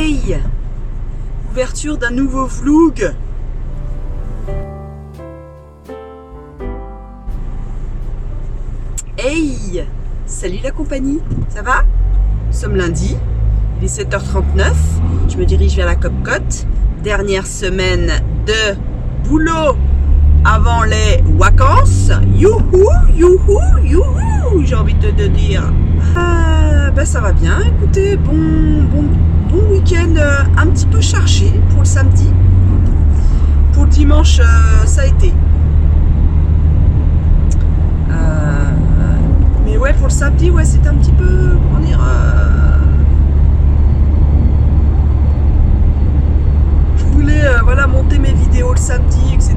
Hey! Ouverture d'un nouveau vlog. Hey! Salut la compagnie, ça va? Nous sommes lundi, il est 7h39, je me dirige vers la Copcote. Dernière semaine de boulot avant les vacances. Youhou, youhou, youhou, j'ai envie de te dire. Ça va bien, écoutez, bon week-end un petit peu chargé pour le samedi. Pour le dimanche, ça a été. Mais ouais, pour le samedi, ouais, c'était un petit peu, comment dire, je voulais monter mes vidéos le samedi, etc.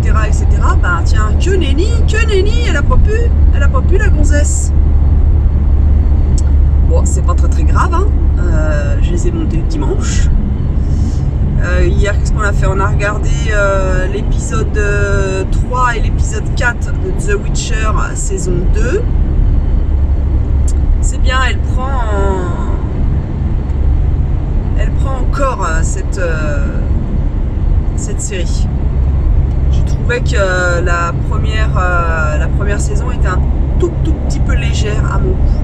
Ben tiens, que nenni, elle a pas pu la gonzesse. Bon, c'est pas très grave, hein. Je les ai montés le dimanche. Hier, qu'est-ce qu'on a fait? On a regardé l'épisode 3 et l'épisode 4 de The Witcher saison 2. C'est bien, elle prend encore cette série. Je trouvais que la première saison était un tout petit peu légère à mon goût.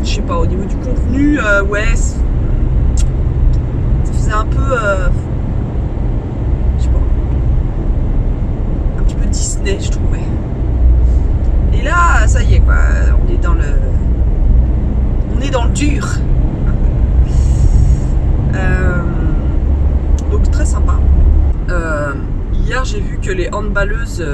Je sais pas, au niveau du contenu, ouais, ça faisait un peu, je sais pas, un petit peu Disney, je trouvais. Et là, ça y est, quoi, on est dans le dur. Donc très sympa. Hier, j'ai vu que les handballeuses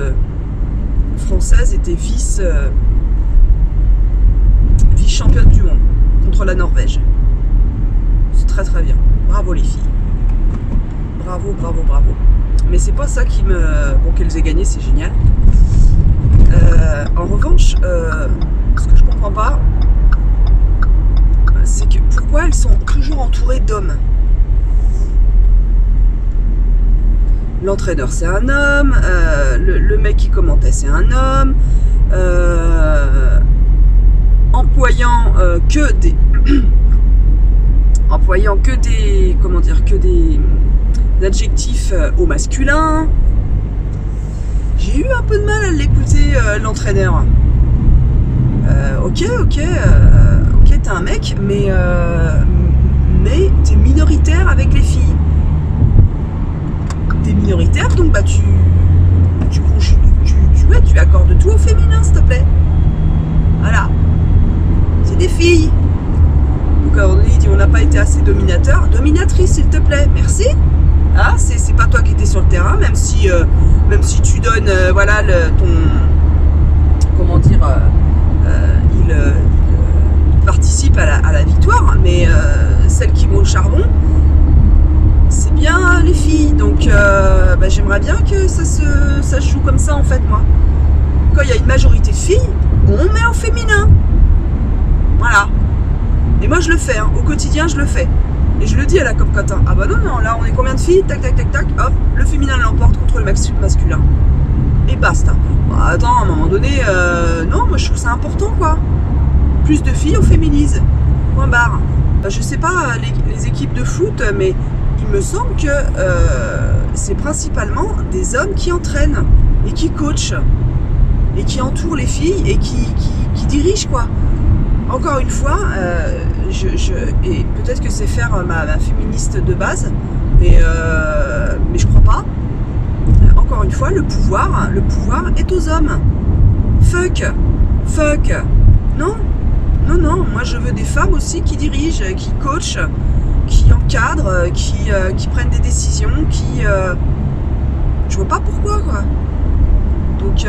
françaises étaient vice-championnes du monde contre la Norvège. C'est très bien. Bravo les filles. Bravo. Mais c'est pas ça qui me... Bon, qu'elles aient gagné, c'est génial. En revanche, ce que je comprends pas, c'est que pourquoi elles sont toujours entourées d'hommes. L'entraîneur c'est un homme, le mec qui commentait c'est un homme, employant que des adjectifs au masculin. J'ai eu un peu de mal à l'écouter, l'entraîneur. Ok, t'es un mec, mais t'es minoritaire avec les filles. T'es minoritaire, donc bah tu accordes tout au féminin, s'il te plaît. Voilà. C'est des filles. Donc il dit on n'a pas été assez dominateur. Dominatrice, s'il te plaît. Merci. Ah, c'est pas toi qui étais sur le terrain, même si tu donnes il participe à la victoire, mais celles qui vont au charbon, c'est bien les filles. Donc j'aimerais bien que ça se joue comme ça en fait, moi. Quand il y a une majorité de filles, on met au féminin. Voilà. Et moi je le fais, hein. Au quotidien je le fais. Et je le dis à la Copcote, hein. Ah bah non, là on est combien de filles? Tac, hop, le féminin l'emporte contre le masculin. Et basta. Bah, attends, à un moment donné, non, moi je trouve ça important, quoi. Plus de filles, on féminise. Point barre. Je sais pas les équipes de foot, mais il me semble que c'est principalement des hommes qui entraînent et qui coachent et qui entourent les filles et qui dirigent, quoi. Encore une fois, et peut-être que c'est faire ma féministe de base, mais je crois pas. Encore une fois, le pouvoir est aux hommes. Fuck. Non, moi je veux des femmes aussi qui dirigent, qui coachent, qui encadrent, qui prennent des décisions, je vois pas pourquoi, quoi. Donc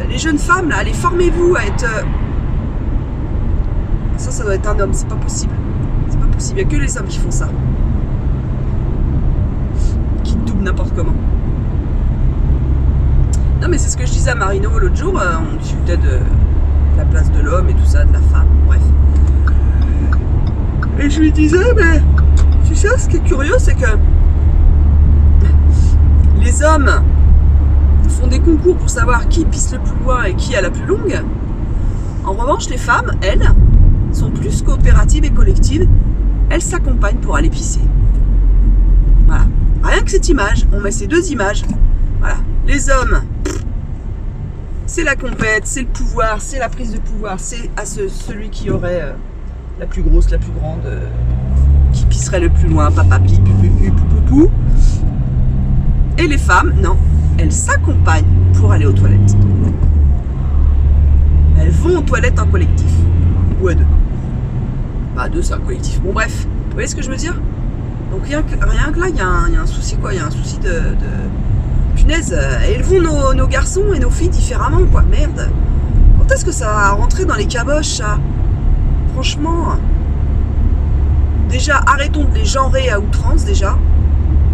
les jeunes femmes là, allez, formez-vous à être... Ça doit être un homme, c'est pas possible. Il n'y a que les hommes qui font ça. Qui doublent n'importe comment. Non, mais c'est ce que je disais à Marino l'autre jour. On discutait de la place de l'homme et tout ça, de la femme, bref. Et je lui disais, mais tu sais, ce qui est curieux, c'est que les hommes font des concours pour savoir qui pisse le plus loin et qui a la plus longue. En revanche, les femmes, elles, sont plus coopératives collective et collective, elles s'accompagnent pour aller pisser. Voilà. Rien que cette image, on met ces deux images. Voilà. Les hommes, c'est la compète, c'est le pouvoir, c'est la prise de pouvoir, c'est à celui qui aurait la plus grosse, la plus grande, qui pisserait le plus loin, papa, pipi, pipi, pou. Et les femmes, non, elles s'accompagnent pour aller aux toilettes. Elles vont aux toilettes en collectif. Ou à deux. Bah, à deux, c'est un collectif. Bon, bref, vous voyez ce que je veux dire? Donc, rien que là, il y a un souci, quoi. Il y a un souci de... Punaise, élevons nos garçons et nos filles différemment, quoi. Merde. Quand est-ce que ça va rentrer dans les caboches, ça? Franchement. Déjà, arrêtons de les genrer à outrance, déjà.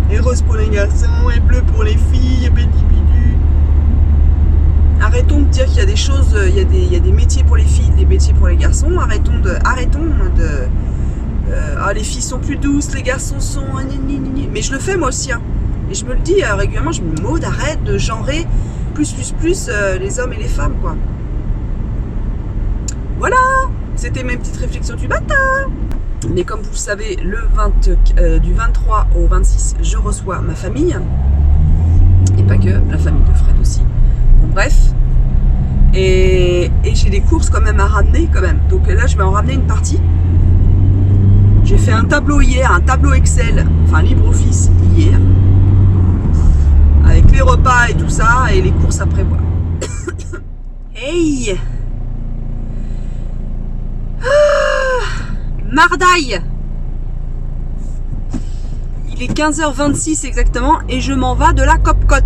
Et rose pour les garçons, et bleu pour les filles, et bédibidu. Arrêtons de dire qu'il y a des choses, il y a des métiers pour les filles, des métiers pour les garçons. Arrêtons de les filles sont plus douces, les garçons sont... Mais je le fais moi aussi, hein. Et je me le dis régulièrement, je me dis, Maud, arrête de genrer plus les hommes et les femmes, quoi. Voilà, c'était mes petites réflexions du matin. Mais comme vous le savez, du 23 au 26, je reçois ma famille. Et pas que, la famille de Fred aussi. Bon, bref. Et j'ai des courses quand même à ramener, quand même. Donc là, je vais en ramener une partie. J'ai fait un tableau hier, un tableau Excel, enfin LibreOffice hier. Avec les repas et tout ça, et les courses à prévoir. Hey! Mardaille! Il est 15h26 exactement, et je m'en vais de la Copcotte.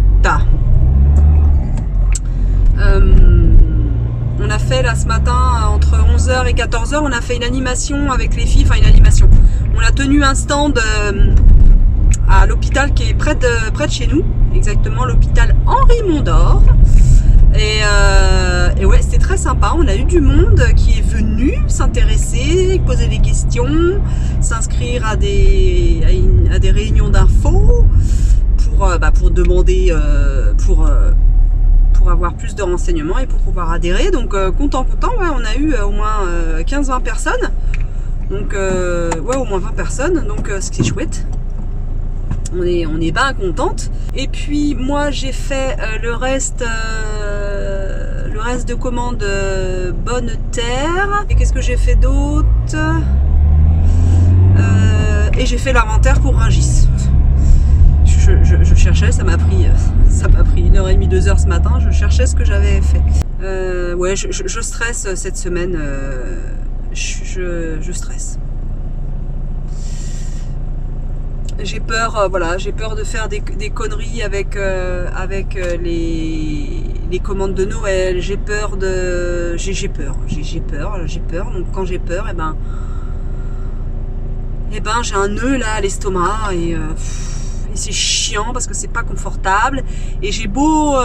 On a fait là ce matin, entre 11h et 14h, on a fait une animation avec les filles, enfin une animation. On a tenu un stand à l'hôpital qui est près de chez nous, exactement l'hôpital Henri Mondor. Et ouais, c'était très sympa. On a eu du monde qui est venu s'intéresser, poser des questions, s'inscrire à des réunions d'infos pour demander, pour avoir plus de renseignements et pour pouvoir adhérer. Donc content, ouais, on a eu au moins 15-20 personnes. Donc ouais, au moins 20 personnes, donc ce qui est chouette. On est bien contente. Et puis moi j'ai fait le reste de commandes Bonne Terre. Et qu'est-ce que j'ai fait d'autre? Et j'ai fait l'inventaire pour Rungis. Je cherchais, ça m'a pris 1h30, 2h ce matin, je cherchais ce que j'avais fait. Ouais, je stresse cette semaine, je stresse. J'ai peur, voilà, j'ai peur de faire des conneries avec les commandes de Noël. J'ai peur. Donc quand j'ai peur, j'ai un nœud là à l'estomac et c'est chiant parce que c'est pas confortable. Et j'ai beau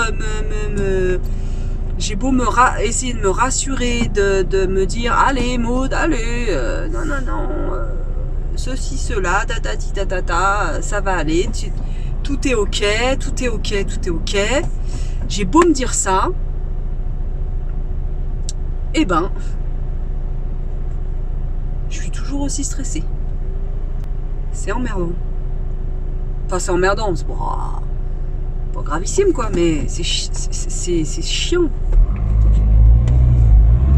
essayer de me rassurer, de me dire allez Maud, allez, non. Ceci, cela, ça va aller, tout est ok. J'ai beau me dire ça, je suis toujours aussi stressée. C'est emmerdant. Enfin, c'est emmerdant, c'est pas gravissime quoi, mais c'est chiant.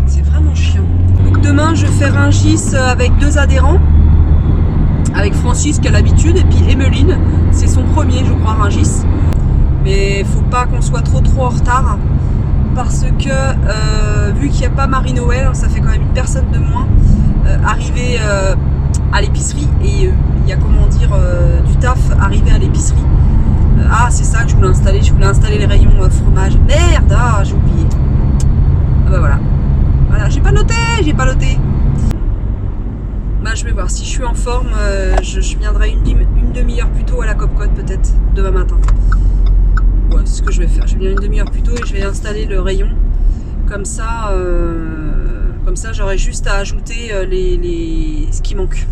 C'est vraiment chiant. Donc demain, je fais Rungis avec 2 adhérents. Avec Francis qui a l'habitude et puis Emeline, c'est son premier je crois Rungis. Mais faut pas qu'on soit trop en retard parce que vu qu'il n'y a pas Marie-Noël, ça fait quand même une personne de moins arriver à l'épicerie et il y a du taf arrivé à l'épicerie. C'est ça que je voulais installer les rayons fromage. Merde, j'ai oublié. Voilà, j'ai pas noté. Je vais voir si je suis en forme, je viendrai une demi-heure plus tôt à la Copcotte peut-être demain matin. Ouais, c'est ce que je vais faire. Je vais venir une demi-heure plus tôt et je vais installer le rayon. Comme ça j'aurai juste à ajouter ce qui manque.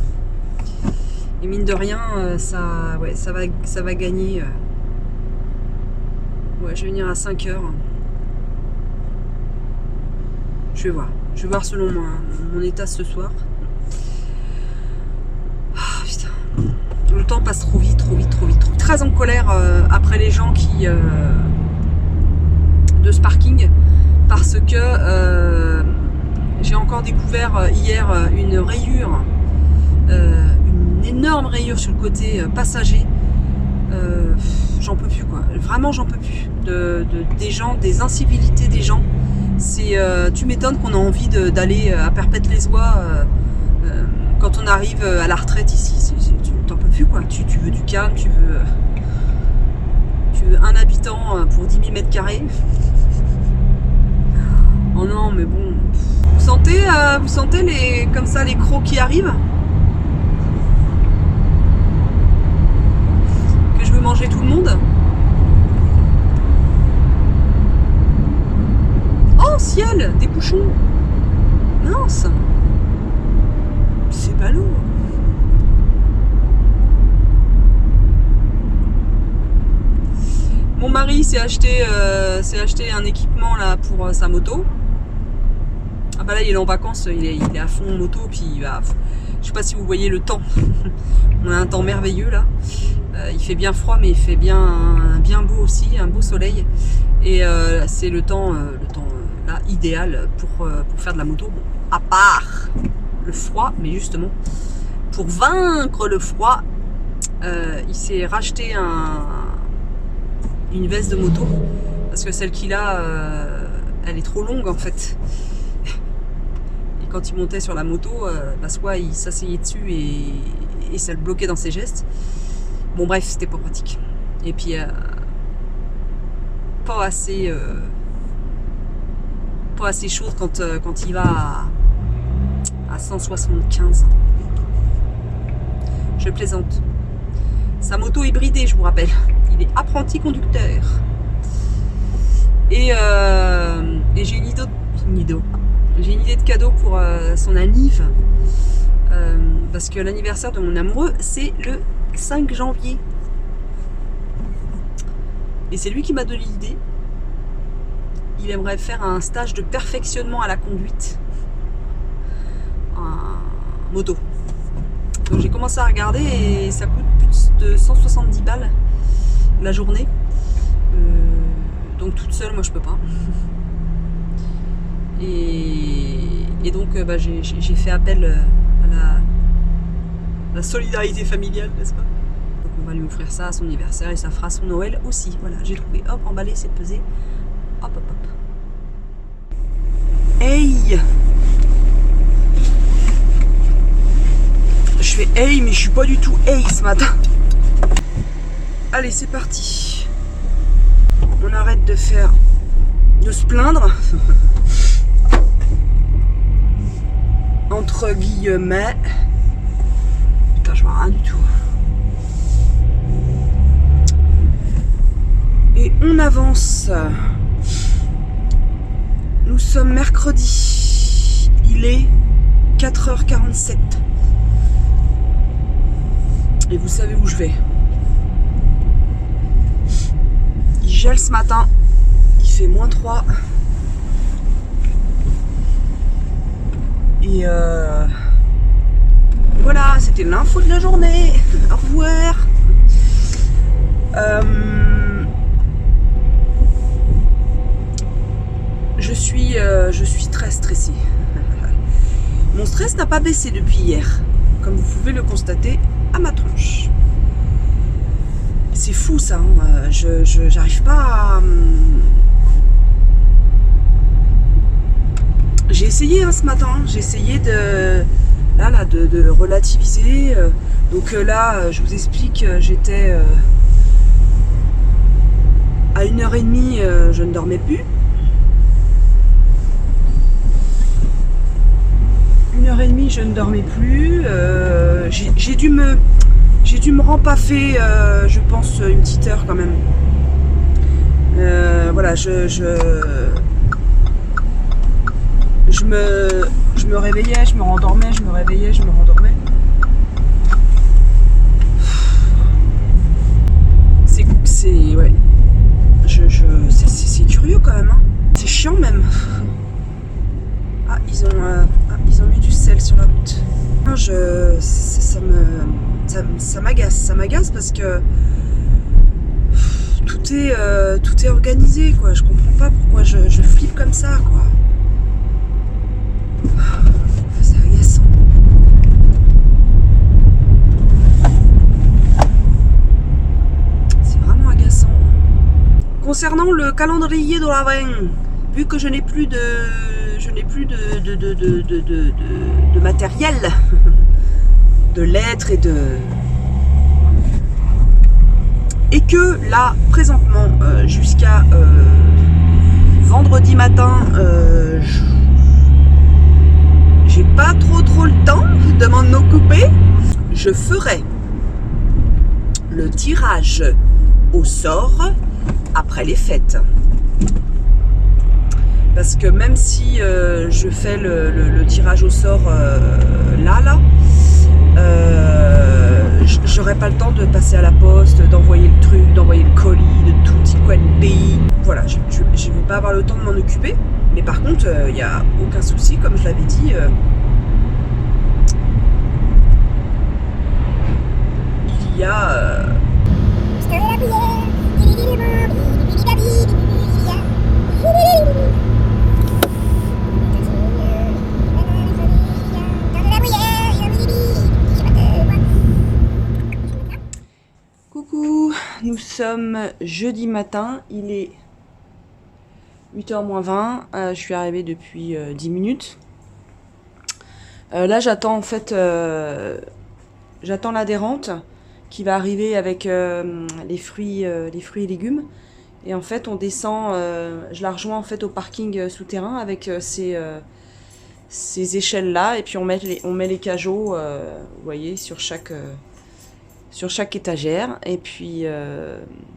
Et mine de rien, ça va gagner. Ouais, je vais venir à 5h. Je vais voir selon mon état ce soir. Très en colère après les gens qui de ce parking, parce que j'ai encore découvert hier une rayure, une énorme rayure sur le côté passager. J'en peux plus quoi, vraiment j'en peux plus des gens, des incivilités des gens. C'est tu m'étonnes qu'on a envie d'aller à Perpète-les-Oies quand on arrive à la retraite ici. Tu t'en peux plus quoi, tu veux du calme, tu veux un habitant pour 10 000 mètres carrés. Oh non mais bon, vous sentez les comme ça les crocs qui arrivent, que je veux manger tout le monde. Oh ciel, des bouchons. Mince, c'est ballot. Mon mari s'est acheté un équipement là pour sa moto. Ah bah là il est en vacances, il est à fond moto, puis il va. Je sais pas si vous voyez le temps. On a un temps merveilleux là. Il fait bien froid mais il fait bien beau aussi, un beau soleil. Et c'est le temps là idéal pour faire de la moto. Bon, à part le froid, mais justement pour vaincre le froid, il s'est racheté une veste de moto parce que celle qu'il a, elle est trop longue en fait. Et quand il montait sur la moto, soit il s'asseyait dessus et ça le bloquait dans ses gestes. Bon bref, c'était pas pratique. Et puis pas assez chaude quand il va à 175. Je plaisante. Sa moto est bridée, je vous rappelle. Il est apprenti conducteur. Et j'ai une idée de cadeau pour son anniv. Parce que l'anniversaire de mon amoureux, c'est le 5 janvier. Et c'est lui qui m'a donné l'idée. Il aimerait faire un stage de perfectionnement à la conduite en moto. Donc j'ai commencé à regarder et ça coûte plus de 170 balles la journée. Donc toute seule, moi je peux pas. Et donc j'ai fait appel à la solidarité familiale, n'est-ce pas? Donc on va lui offrir ça à son anniversaire et ça fera son Noël aussi. Voilà, j'ai trouvé. Hop, emballé, c'est pesé. Hop, hop, hop. Hey! Je fais hey, mais je suis pas du tout hey ce matin. Allez, c'est parti. On arrête de se plaindre. Entre guillemets. Putain, je vois rien du tout. Et on avance. Nous sommes mercredi. Il est 4h47. Et vous savez où je vais. Il gèle ce matin. Il fait -3. Et voilà, c'était l'info de la journée. Au revoir. Je suis très stressée. Mon stress n'a pas baissé depuis hier, comme vous pouvez le constater à ma tronche. C'est fou ça, hein. J'arrive pas à... J'ai essayé ce matin, j'ai essayé de relativiser. Donc là, je vous explique, j'étais à 1h30, je ne dormais plus. 1h30, je ne dormais plus. J'ai dû me rempaffer, je pense, une petite heure quand même. Voilà, je me réveillais, je me rendormais, je me réveillais, je me rendormais. Ouais. C'est curieux quand même. Hein. C'est chiant même. Ah, ils ont mis du sel sur la route. Ça ça m'agace parce que tout est organisé, quoi. Je comprends pas pourquoi je flippe comme ça, quoi. C'est agaçant. C'est vraiment agaçant. Concernant le calendrier de l'Avent, vu que je n'ai plus de matériel, de lettres et que là présentement jusqu'à vendredi matin j'ai pas trop le temps de m'en occuper. Je ferai le tirage au sort après les fêtes. Parce que même si je fais le tirage au sort là, j'aurai pas le temps de passer à la poste, d'envoyer le truc, d'envoyer le colis, de tout quoi le pays. Voilà, je vais pas avoir le temps de m'en occuper. Mais par contre, il n'y a aucun souci, comme je l'avais dit. Il y a... Coucou, nous sommes jeudi matin, il est 8h moins 20, je suis arrivée depuis 10 minutes. Là j'attends en fait, j'attends l'adhérente qui va arriver avec les fruits et légumes. Et en fait on descend, je la rejoins en fait au parking souterrain avec ces échelles là, et puis on met les cajots, vous voyez, sur chaque étagère, et puis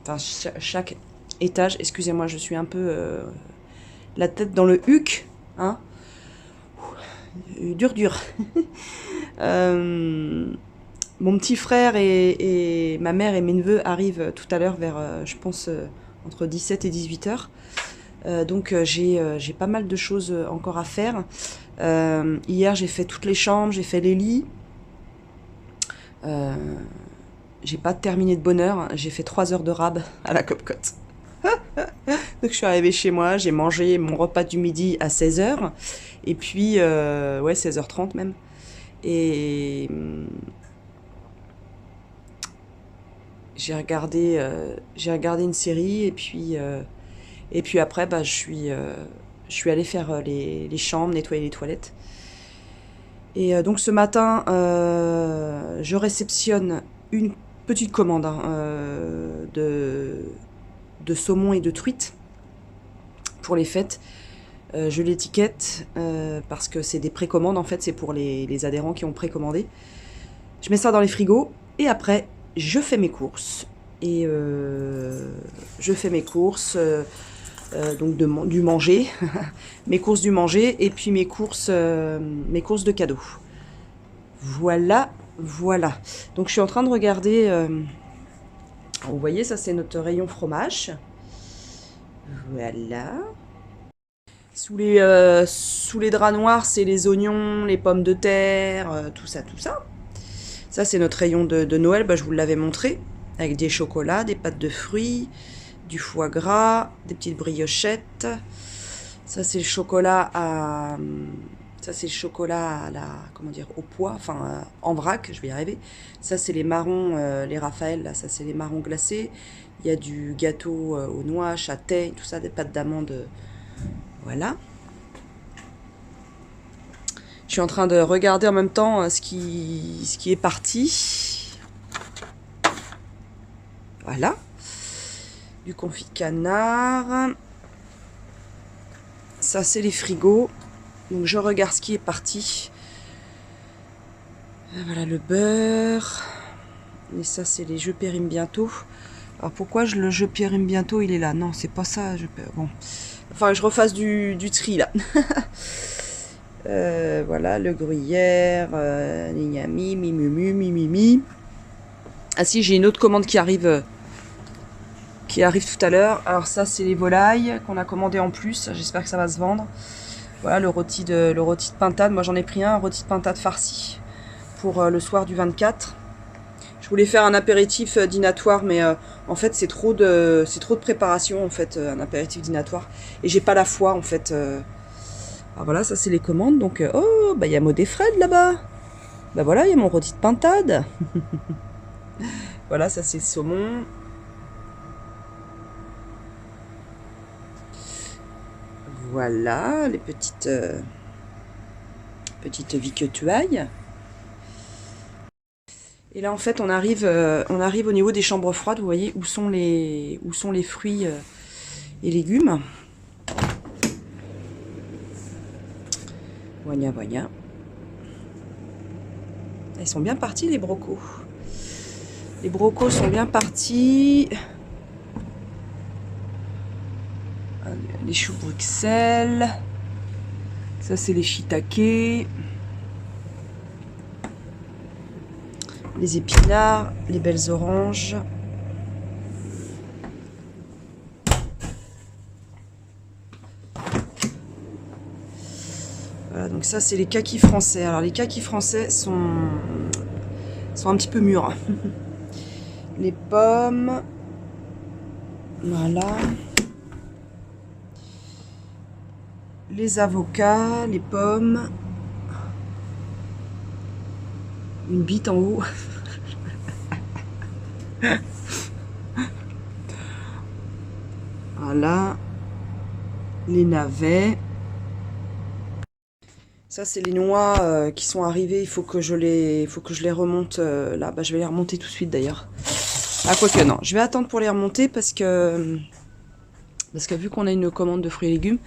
enfin chaque étage. Excusez-moi, je suis un peu la tête dans le huc, hein. Dur. Mon petit frère et ma mère et mes neveux arrivent tout à l'heure vers, je pense, entre 17 et 18h. Donc j'ai pas mal de choses encore à faire. Hier j'ai fait toutes les chambres, j'ai fait les lits. J'ai pas terminé de bonne heure, j'ai fait 3 heures de rab à la Copcote. Donc je suis arrivée chez moi, j'ai mangé mon repas du midi à 16h, et puis, ouais, 16h30 même. Et j'ai regardé une série, et puis après, bah, je suis allée faire les chambres, nettoyer les toilettes. Et donc ce matin, je réceptionne une petite commande de saumon et de truite pour les fêtes. Je l'étiquette parce que c'est des précommandes, en fait, c'est pour les adhérents qui ont précommandé. Je mets ça dans les frigos et après je fais mes courses. Et je fais mes courses donc du manger, mes courses du manger, et puis mes courses de cadeaux. Voilà. Donc je suis en train de regarder. Vous voyez, ça c'est notre rayon fromage. Voilà. Sous les draps noirs, c'est les oignons, les pommes de terre, tout ça. Ça c'est notre rayon de Noël. Bah, je vous l'avais montré, avec des chocolats, des pâtes de fruits, du foie gras, des petites briochettes. Ça c'est le chocolat à la, comment dire, au pois, enfin en vrac, je vais y arriver. Ça c'est les marrons, les Raphaël, là, ça c'est les marrons glacés. Il y a du gâteau aux noix, châtaigne, tout ça, des pâtes d'amandes. Voilà. Je suis en train de regarder en même temps ce qui est parti. Voilà. Du confit de canard. Ça c'est les frigos. Donc je regarde ce qui est parti. Voilà le beurre. Et ça c'est les jeux périment bientôt. Alors pourquoi le jeu périme bientôt il est là? Non, c'est pas ça. Bon. Enfin je refasse du tri là. Voilà le gruyère. Nignami, mimimi. Ah si, j'ai une autre commande qui arrive tout à l'heure. Alors ça c'est les volailles qu'on a commandé en plus. J'espère que ça va se vendre. Voilà le rôti de pintade. Moi j'en ai pris un rôti de pintade farci. pour le soir du 24. Je voulais faire un apéritif dînatoire, mais en fait c'est trop de préparation en fait, un apéritif dînatoire. Et j'ai pas la foi en fait. Alors voilà, ça c'est les commandes. Donc oh, bah il y a Maud et Fred là-bas. Bah voilà, il y a mon rôti de pintade. Voilà, ça c'est le saumon. Voilà, les petites viquetuailles. Et là, en fait, on arrive au niveau des chambres froides. Vous voyez où sont les fruits et légumes. Voilà, voilà. Ils sont bien partis, les brocos. Les brocos sont bien partis. Les choux Bruxelles. Ça, c'est les shiitake. Les épinards, les belles oranges. Voilà, donc ça c'est les kakis français. Alors les kakis français sont un petit peu mûrs. Les pommes. Voilà. Les avocats, les pommes. Une bite en haut. Voilà. Les navets. Ça, c'est les noix qui sont arrivées. Il faut que je les remonte là. Bah, je vais les remonter tout de suite d'ailleurs. Ah, quoique non. Je vais attendre pour les remonter parce que vu qu'on a une commande de fruits et légumes,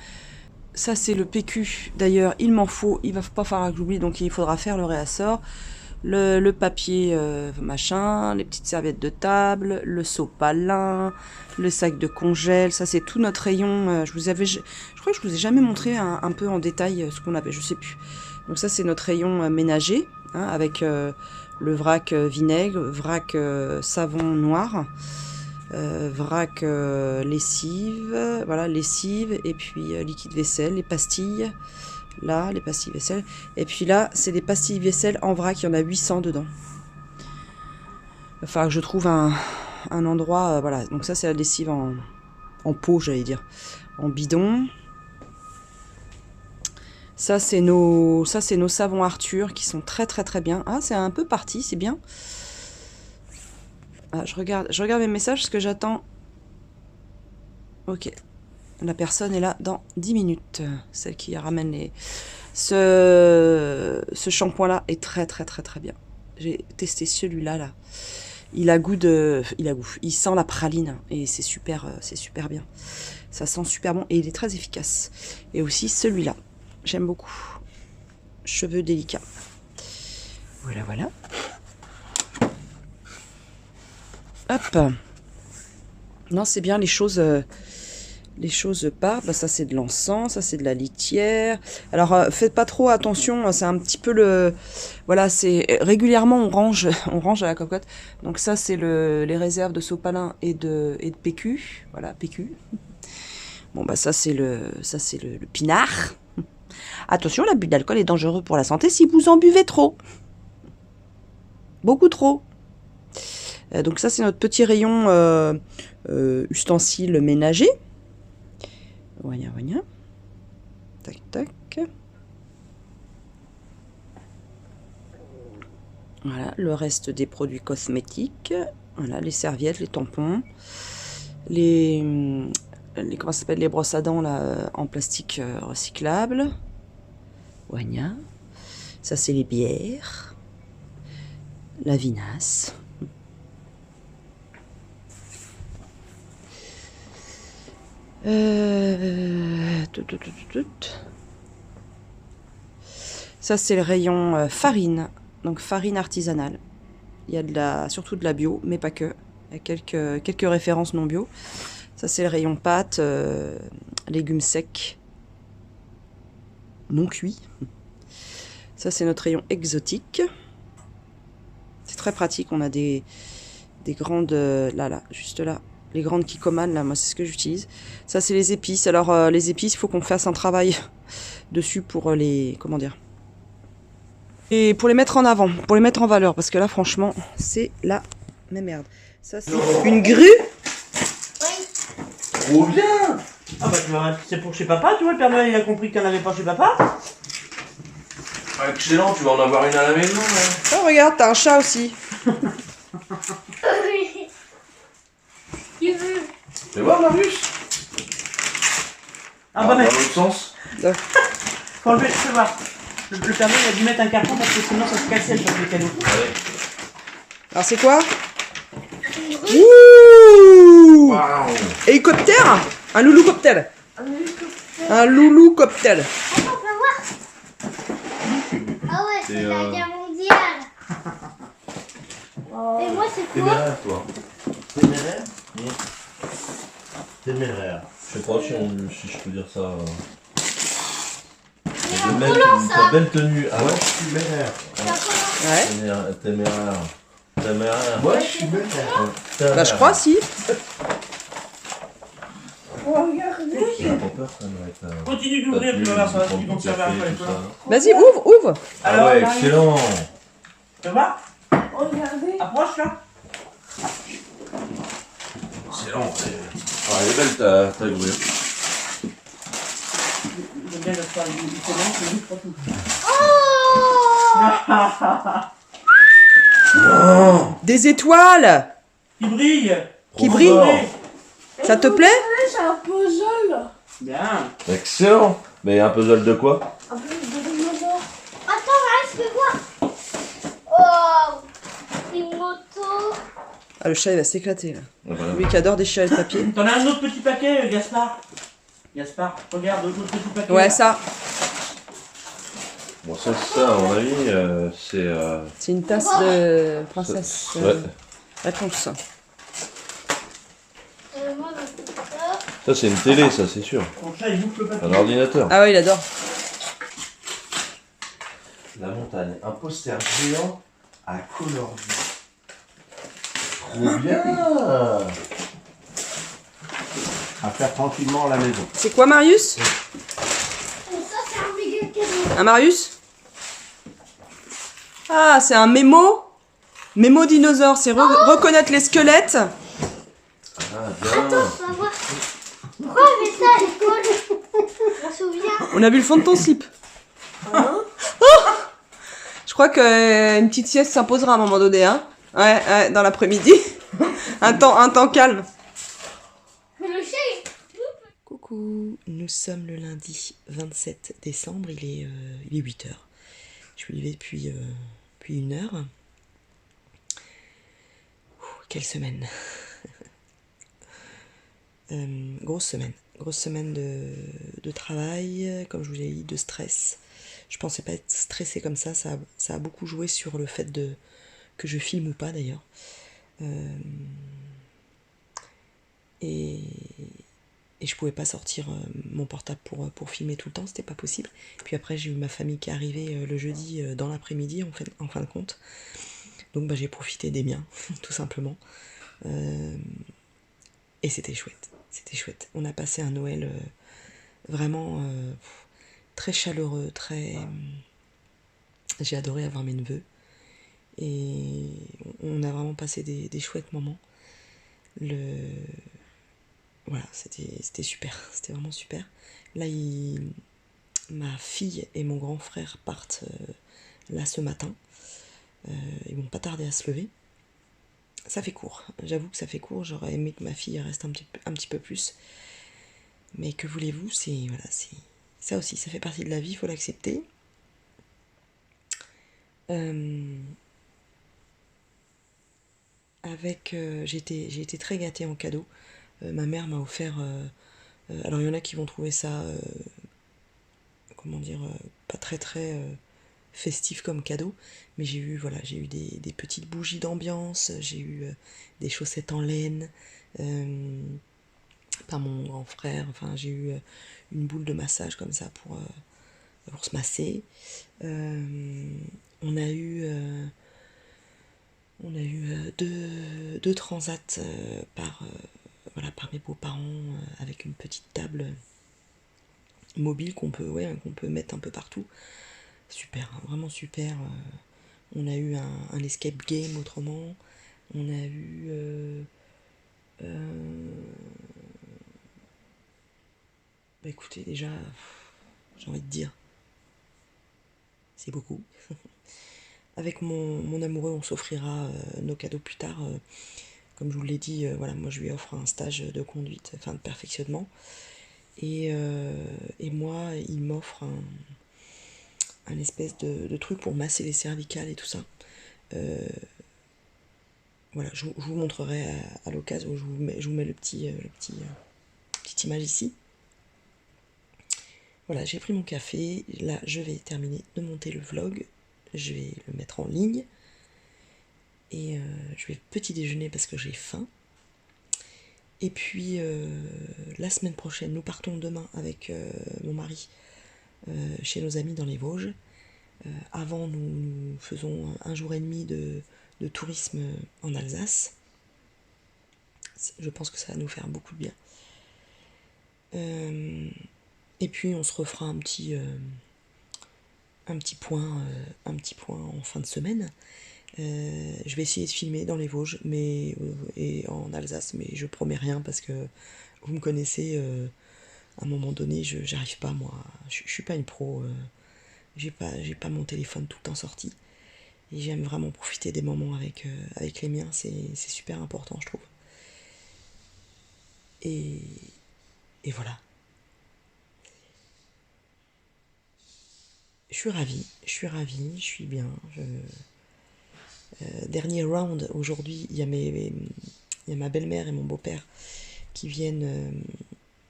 ça c'est le PQ. D'ailleurs, il m'en faut. Il va pas falloir que j'oublie, donc il faudra faire le réassort. Le papier machin, les petites serviettes de table, le sopalin, le sac de congèle. Ça c'est tout notre rayon. Je crois que je vous ai jamais montré un peu en détail ce qu'on avait, je sais plus. Donc ça c'est notre rayon ménager, hein, avec le vrac vinaigre, vrac savon noir, vrac lessive, voilà, lessive, et puis liquide vaisselle, les pastilles. Là, les pastilles vaisselle. Et puis là, c'est des pastilles vaisselle en vrac. Il y en a 800 dedans. Il va falloir que je trouve un endroit. Voilà. Donc ça, c'est la lessive en pot, j'allais dire. En bidon. Ça, c'est nos savons Arthur qui sont très très très bien. Ah, c'est un peu parti, c'est bien. Ah, je regarde mes messages parce que j'attends. Ok. La personne est là dans 10 minutes. Celle qui ramène les... Ce shampoing là est très très très très bien. J'ai testé celui-là là. Il sent la praline et c'est super bien. Ça sent super bon et il est très efficace. Et aussi celui-là. J'aime beaucoup. Cheveux délicats. Voilà, voilà. Hop. Non, c'est bien les choses... Les choses partent, bah, ça c'est de l'encens, ça c'est de la litière. Alors faites pas trop attention, c'est un petit peu le... Voilà, c'est régulièrement on range à la cocotte. Donc ça c'est les réserves de sopalin et de PQ. Voilà, PQ. Bon bah ça c'est le pinard. Attention, l'abus d'alcool est dangereux pour la santé si vous en buvez trop. Beaucoup trop. Donc ça c'est notre petit rayon ustensiles ménagers. Voilà, voilà. Tac, tac. Voilà, le reste des produits cosmétiques. Voilà, les serviettes, les tampons. Comment ça s'appelle, les brosses à dents là, en plastique recyclable. Voilà. Ça, c'est les bières. La vinasse. Ça c'est le rayon farine, donc farine artisanale. Il y a surtout de la bio, mais pas que. Il y a quelques références non bio. Ça c'est le rayon pâtes, légumes secs, non cuits. Ça c'est notre rayon exotique. C'est très pratique, on a des grandes, là, juste là. Les grandes Kikkoman, là, moi, c'est ce que j'utilise. Ça, c'est les épices. Alors, les épices, il faut qu'on fasse un travail dessus pour les... Comment dire? Et pour les mettre en avant, pour les mettre en valeur, parce que là, franchement, c'est la même merde. Ça, c'est une grue. Trop bien. Ah bah tu vois, c'est pour chez papa, tu vois, le Père Noël il a compris qu'il n'y en avait pas chez papa. Ah, excellent, tu vas en avoir une à la maison. Hein. Oh, regarde, t'as un chat aussi. Tu veux? Tu vas voir, Marius? Ah bah dans mais, l'autre sens. faut enlever, je peux voir. Le Père Noël il a dû mettre un carton parce que sinon ça se cassait le papier cadeau. Allez. Alors, c'est quoi? Ouh! Waouh. Hélicoptère? Un loulou-coptère. Un loulou-coptère. Attends, on peut voir. Ah ouais, c'est la guerre mondiale. Et moi, c'est quoi? Téméraire, toi. Téméraire? Téméraire. Je sais pas si je peux dire ça. C'est un volant, ça. Ta belle tenue. Ah ouais? Je suis téméraire. C'est un volant. Ouais. Téméraire. Téméraire. Moi, je suis téméraire. Bah, je crois, si. J'ai pas peur, ça doit être. Continue d'ouvrir, tu vas voir, ça va, ils vont te servir après. Tu vois. Vas-y, ouvre, ouvre. Ah ouais, Marie, excellent. tu vas voir? Regardez. Approche là. Excellent. Ah, elle est belle ta grue. J'aime bien de faire une commande, c'est juste pour tout. Oh! Des étoiles Qui brille. qui brillent. Ça te plaît? C'est un puzzle. Bien. Excellent. Mais un puzzle de quoi? Un peu de dinosaure. Attends, Marie, je peux voir. Oh! Une moto. Ah, le chat, il va s'éclater, là. Voilà. Lui qui adore déchirer le papier. T'en as un autre petit paquet, Gaspard. Gaspard, regarde, l'autre petit paquet. Ouais, là. ça. Bon, ça, à mon avis, c'est. C'est une tasse de princesse. Ouais. Réponse. Moi, je fais ça. Ça, c'est une télé, ça, c'est sûr. Ton chat, il bouffe le papier. Un ordinateur. Ah ouais, il adore. La montagne. Un poster géant à couleur vue. Trop bien. À faire tranquillement à la maison. C'est quoi, Marius? Et ça, c'est un méga cadeau. Un Marius? Ah, c'est un mémo. Mémo dinosaure, c'est reconnaître les squelettes. Ah, bien. Attends, on va voir. Pourquoi on fait ça à l'école? Je me souviens. On a vu le fond de ton slip. Je crois qu'une petite sieste s'imposera à un moment donné, hein. Ouais, dans l'après-midi. un temps calme. Mais le chat, Coucou, nous sommes le lundi 27 décembre, il est 8h. Je suis levée depuis 1 heure. Quelle semaine. Grosse semaine de travail, comme je vous l'ai dit, de stress. Je pensais pas être stressée comme ça a beaucoup joué sur le fait que je filme ou pas d'ailleurs. Et je pouvais pas sortir mon portable pour filmer tout le temps, c'était pas possible. Puis après j'ai eu ma famille qui est arrivée le jeudi dans l'après-midi en fin de compte. Donc bah, j'ai profité des miens, tout simplement. Et c'était chouette. On a passé un Noël vraiment très chaleureux, très... J'ai adoré avoir mes neveux. Et on a vraiment passé des chouettes moments. Voilà, c'était super, c'était vraiment super. Là, ma fille et mon grand frère partent là ce matin. Ils vont pas tarder à se lever. Ça fait court, j'avoue que ça fait court. J'aurais aimé que ma fille reste un petit peu plus. Mais que voulez-vous, voilà, ça aussi, ça fait partie de la vie, il faut l'accepter. J'ai été très gâtée en cadeau. Ma mère m'a offert... alors il y en a qui vont trouver ça... pas très très festif comme cadeau. Mais j'ai eu des petites bougies d'ambiance. J'ai eu des chaussettes en laine. Par mon grand frère. Enfin, j'ai eu une boule de massage comme ça pour se masser. On a eu deux transats par mes beaux-parents avec une petite table mobile qu'on peut mettre un peu partout. super, hein, vraiment super. On a eu un escape game autrement. On a eu... bah écoutez, déjà, j'ai envie de dire, c'est beaucoup. Avec mon amoureux, on s'offrira nos cadeaux plus tard. Comme je vous l'ai dit, voilà, moi je lui offre un stage de conduite, enfin de perfectionnement. Et moi, il m'offre un espèce de truc pour masser les cervicales et tout ça. Voilà, je vous montrerai à l'occasion où je vous mets petite image ici. Voilà, j'ai pris mon café. Là, je vais terminer de monter le vlog. Je vais le mettre en ligne. Et je vais petit déjeuner parce que j'ai faim. Et puis, la semaine prochaine, nous partons demain avec mon mari chez nos amis dans les Vosges. Avant, nous faisons un jour et demi de tourisme en Alsace. Je pense que ça va nous faire beaucoup de bien. Et puis, on se refera un petit point en fin de semaine. Je vais essayer de filmer dans les Vosges et en Alsace, mais je promets rien parce que vous me connaissez, à un moment donné, j'arrive pas, moi, je suis pas une pro, j'ai pas mon téléphone tout le temps sorti, et j'aime vraiment profiter des moments avec les miens, c'est super important, je trouve. Et voilà. Je suis ravie, je suis bien. Dernier round, aujourd'hui, il y a ma belle-mère et mon beau-père qui viennent,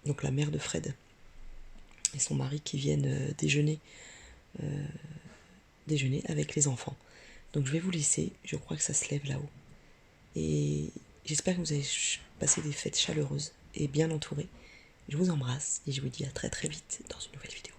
donc la mère de Fred et son mari qui viennent déjeuner avec les enfants. Donc je vais vous laisser, je crois que ça se lève là-haut. Et j'espère que vous avez passé des fêtes chaleureuses et bien entourées. Je vous embrasse et je vous dis à très très vite dans une nouvelle vidéo.